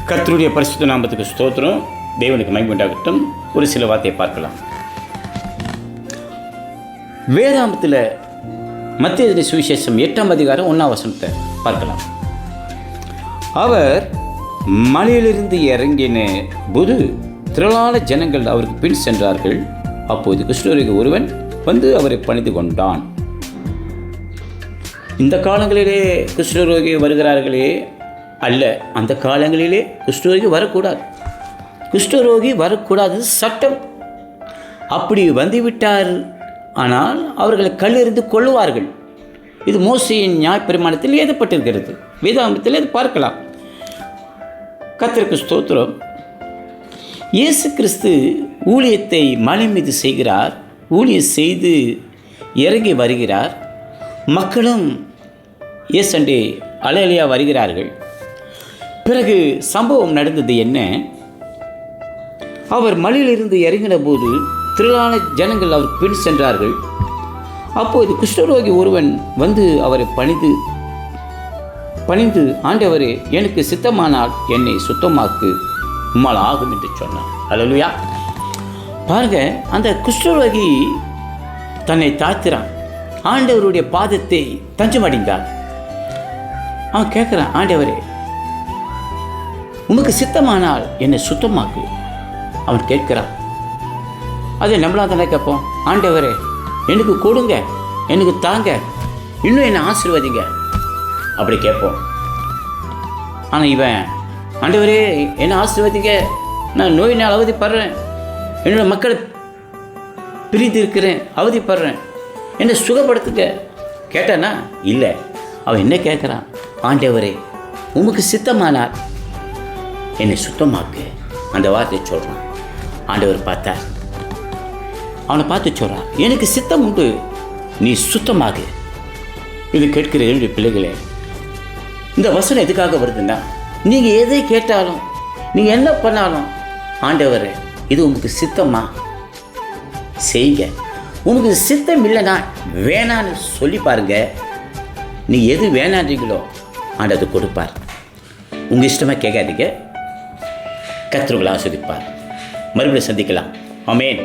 கர்த்தருடைய பரிசுத்த நாமத்துக்கு ஸ்தோத்திரம். தேவனுக்கு மகிமை உண்டாகட்டும். ஒரு சில வார்த்தையை பார்க்கலாம். வேதாந்தத்தில் மத்தேயு சுவிசேஷம் 8ஆம் அதிகாரம் 1ஆம் வசனத்தை பார்க்கலாம். அவர் மலையிலிருந்து இறங்கின போது திரளான ஜனங்கள் அவருக்கு பின் சென்றார்கள். அப்போது குஷ்டரோகி ஒருவன் வந்து அவரை பணிந்து கொண்டான். இந்த காலங்களிலே குஷ்டரோகி வருகிறார்களே அல்ல, அந்த காலங்களிலே குஷ்டரோகி வரக்கூடாது. குஷ்டரோகி வரக்கூடாது சட்டம். அப்படி வந்துவிட்டார் ஆனால் அவர்களை கல்லெறிந்து கொள்ளுவார்கள். இது மோசேயின் நியாயப்பிரமாணத்தில் எழுதப்பட்டிருக்கிறது. வேதாகமத்தில் இது பார்க்கலாம். கர்த்தருக்கு ஸ்தோத்திரம். இயேசு கிறிஸ்து ஊழியத்தை மலை மீது செய்கிறார். ஊழியம் செய்து இறங்கி வருகிறார். மக்களும் இயேசண்டே அலையலையாக வருகிறார்கள். பிறகு சம்பவம் நடந்தது என்ன? அவர் மலையிலிருந்து இறங்கின போது திரளான ஜனங்கள் அவர் பின் சென்றார்கள். அப்போது குஷ்டரோகி ஒருவன் வந்து அவரை பணிந்து ஆண்டவரே, எனக்கு சித்தமானால் என்னை சுத்தமாக்கு, உம்மால் ஆகும் என்று சொன்னான். அல்லேலூயா. பாருங்க, அந்த குஷ்டரோகி தன்னை தாழ்த்துறான். ஆண்டவருடைய பாதத்தை தஞ்சமடைந்தான். அவன் கேட்குறான், ஆண்டவரே உமக்கு சித்தமானால் என்னை சுத்தமாக்கு. அவன் கேட்கிறான். அதை நம்மளாம் தானே கேட்போம். ஆண்டவரே எனக்கு கொடுங்க, எனக்கு தாங்க, இன்னும் என்னை ஆசீர்வதிங்க, அப்படி கேட்போம். ஆனால் இவன், ஆண்டவரே என்னை ஆசீர்வதிங்க, நான் நோயினால் அவதிப்படுறேன், என்னோடய மக்களை பிரிந்து இருக்கிறேன், அவதிப்படுறேன், என்னை சுகப்படுத்துங்க கேட்டானா? இல்லை. அவன் என்ன கேட்குறான்? ஆண்டவரே உமக்கு சித்தமானார் என்னை சுத்தமாக்கு. அந்த வார்த்தையை சொல்கிறான். ஆண்டவர் பார்த்தார். அவனை பார்த்து சொல்கிறான், எனக்கு சித்தம் உண்டு, நீ சுத்தமாகு. இது கேட்கிற என்னுடைய பிள்ளைகளே, இந்த வசனம் எதுக்காக வருதுன்னா, நீங்கள் எதை கேட்டாலும், நீங்கள் என்ன பண்ணாலும், ஆண்டவரே இது உங்களுக்கு சித்தமா செய்யுங்க. உங்களுக்கு சித்தம் இல்லைன்னா வேணான்னு சொல்லி பாருங்க. நீ எது வேணான்றீங்களோ ஆண்டது கொடுப்பார். உங்கள் இஷ்டமாக கேட்காதீங்க. கர்த்தர் உங்களை ஆசீர்வதிப்பார். மறுபடியும் சந்திக்கலாம். ஆமென்.